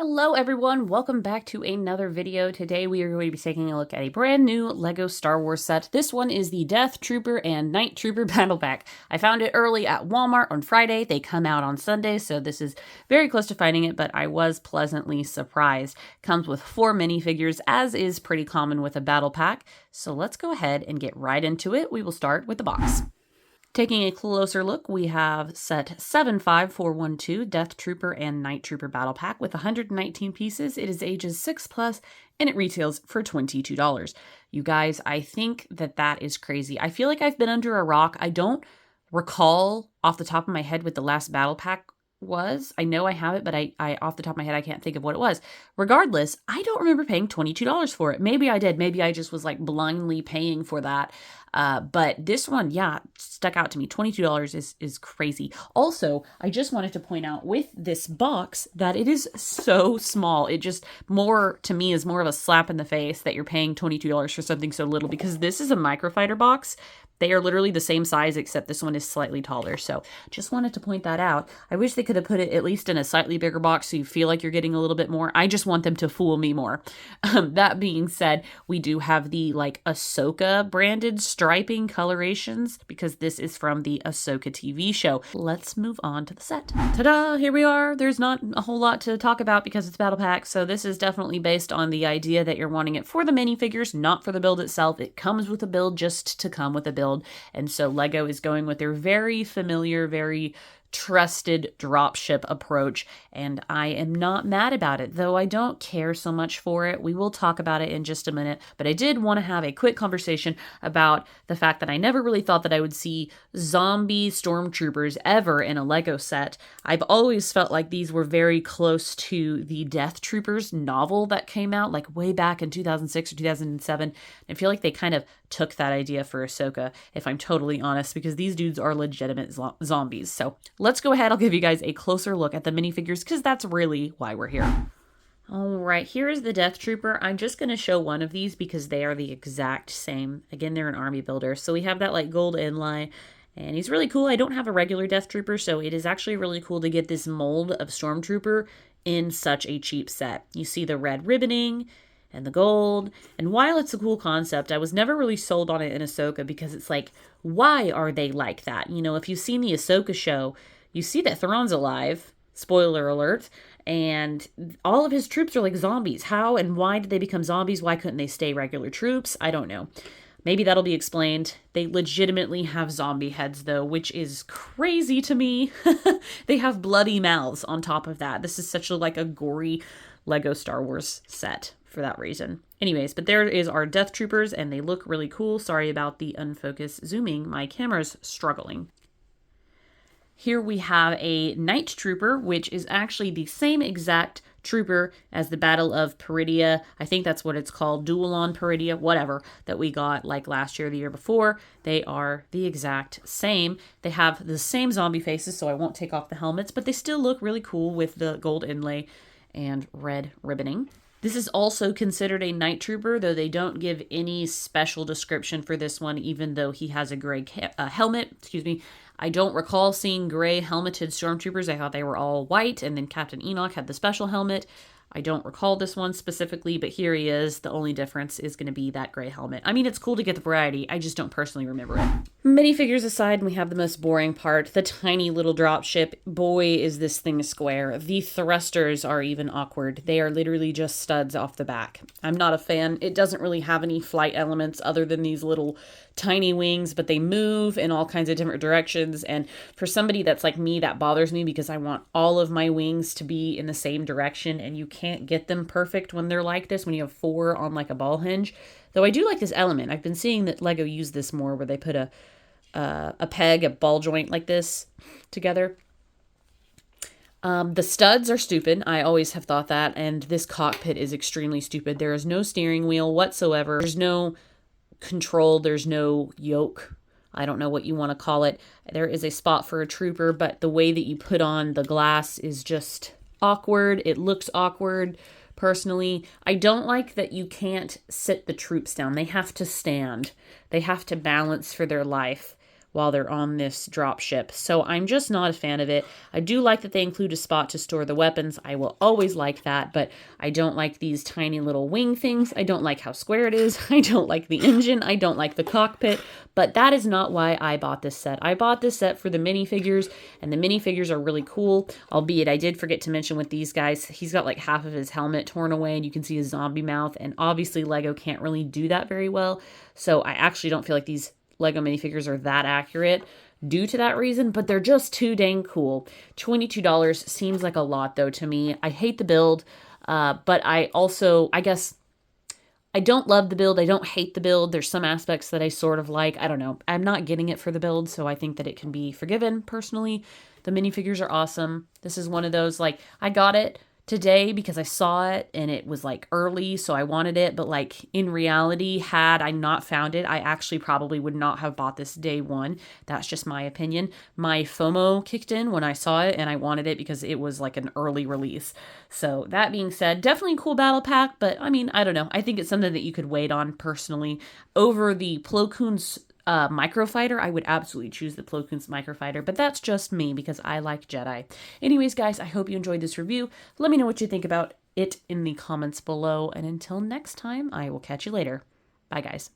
Hello everyone, welcome back to another video. Today we are going to be taking a look at a brand new LEGO Star Wars set. This one is the Death Trooper and Night Trooper Battle Pack. I found it early at Walmart on Friday. They come out on Sunday, so this is very close to finding it, but I was pleasantly surprised. Comes with 4 minifigures, as is pretty common with a battle pack. So let's go ahead and get right into it. We will start with the box. Taking a closer look, we have set 75412 Death Trooper and Night Trooper Battle Pack with 119 pieces. It is ages 6+, and it retails for $22. You guys, I think that is crazy. I feel like I've been under a rock. I don't recall off the top of my head what the last battle pack was. I know I have it, but I off the top of my head, I can't think of what it was. Regardless, I don't remember paying $22 for it. Maybe I did. Maybe I just was like blindly paying for that. But this one, yeah, stuck out to me. $22 is crazy. Also, I just wanted to point out with this box that it is so small. It just to me is more of a slap in the face that you're paying $22 for something so little, because this is a microfighter box. They are literally the same size, except this one is slightly taller. So just wanted to point that out. I wish they could have put it at least in a slightly bigger box so you feel like you're getting a little bit more. I just want them to fool me more. That being said, we do have the like Ahsoka branded striping colorations because this is from the Ahsoka TV show. Let's move on to the set. Ta-da! Here we are. There's not a whole lot to talk about because it's battle pack. So this is definitely based on the idea that you're wanting it for the minifigures, not for the build itself. It comes with a build just to come with a build. And so LEGO is going with their very familiar, very trusted dropship approach, and I am not mad about it, though I don't care so much for it. We will talk about it in just a minute, but I did want to have a quick conversation about the fact that I never really thought that I would see zombie stormtroopers ever in a LEGO set. I've always felt like these were very close to the Death Troopers novel that came out like way back in 2006 or 2007. I feel like they kind of took that idea for Ahsoka, if I'm totally honest, because these dudes are legitimate zombies. So let's go ahead. I'll give you guys a closer look at the minifigures because that's really why we're here. All right, here is the Death Trooper. I'm just going to show one of these because they are the exact same. Again, they're an army builder. So we have that like gold inlay, and he's really cool. I don't have a regular Death Trooper, so it is actually really cool to get this mold of Stormtrooper in such a cheap set. You see the red ribboning and the gold. And while it's a cool concept, I was never really sold on it in Ahsoka because it's like, why are they like that? You know, if you've seen the Ahsoka show, you see that Thrawn's alive, spoiler alert, and all of his troops are like zombies. How and why did they become zombies? Why couldn't they stay regular troops? I don't know. Maybe that'll be explained. They legitimately have zombie heads though, which is crazy to me. They have bloody mouths on top of that. This is such a gory LEGO Star Wars set for that reason. Anyways, but there is our Death Troopers, and they look really cool. Sorry about the unfocused zooming. My camera's struggling. Here we have a Night Trooper, which is actually the same exact trooper as the Battle of Peridia. I think that's what it's called, Duel on Peridia, whatever, that we got like last year or the year before. They are the exact same. They have the same zombie faces, so I won't take off the helmets, but they still look really cool with the gold inlay and red ribboning. This is also considered a Night Trooper, though they don't give any special description for this one, even though he has a gray helmet. I don't recall seeing gray helmeted stormtroopers. I thought they were all white, and then Captain Enoch had the special helmet. I don't recall this one specifically, but here he is. The only difference is going to be that gray helmet. I mean, it's cool to get the variety. I just don't personally remember it. Minifigures aside, we have the most boring part, the tiny little dropship. Boy, is this thing square. The thrusters are even awkward. They are literally just studs off the back. I'm not a fan. It doesn't really have any flight elements other than these little tiny wings, but they move in all kinds of different directions. And for somebody that's like me, that bothers me because I want all of my wings to be in the same direction, and you can't get them perfect when they're like this, when you have 4 on like a ball hinge. Though I do like this element. I've been seeing that LEGO use this more, where they put a peg, a ball joint like this together. The studs are stupid. I always have thought that. And this cockpit is extremely stupid. There is no steering wheel whatsoever. There's no control. There's no yoke. I don't know what you want to call it. There is a spot for a trooper, but the way that you put on the glass is just awkward. It looks awkward. Personally, I don't like that you can't sit the troops down. They have to stand. They have to balance for their life while they're on this dropship. So I'm just not a fan of it. I do like that they include a spot to store the weapons. I will always like that, but I don't like these tiny little wing things. I don't like how square it is. I don't like the engine. I don't like the cockpit, but that is not why I bought this set. I bought this set for the minifigures, and the minifigures are really cool, albeit I did forget to mention with these guys, he's got like half of his helmet torn away and you can see his zombie mouth, and obviously Lego can't really do that very well, so I actually don't feel like these Lego minifigures are that accurate due to that reason, but they're just too dang cool. $22 seems like a lot though to me. I hate the build, but I guess I don't love the build. I don't hate the build. There's some aspects that I sort of like. I don't know. I'm not getting it for the build, so I think that it can be forgiven personally. The minifigures are awesome. This is one of those, like, I got it today because I saw it and it was like early, so I wanted it, but like in reality, had I not found it, I actually probably would not have bought this day one. That's just my opinion. My FOMO kicked in when I saw it and I wanted it because it was like an early release. So that being said, definitely a cool battle pack, but I mean, I don't know. I think it's something that you could wait on personally. Over the Plo Koon's Microfighter, I would absolutely choose the Plo Koon's Microfighter, but that's just me because I like Jedi. Anyways, guys, I hope you enjoyed this review. Let me know what you think about it in the comments below, and until next time, I will catch you later. Bye, guys.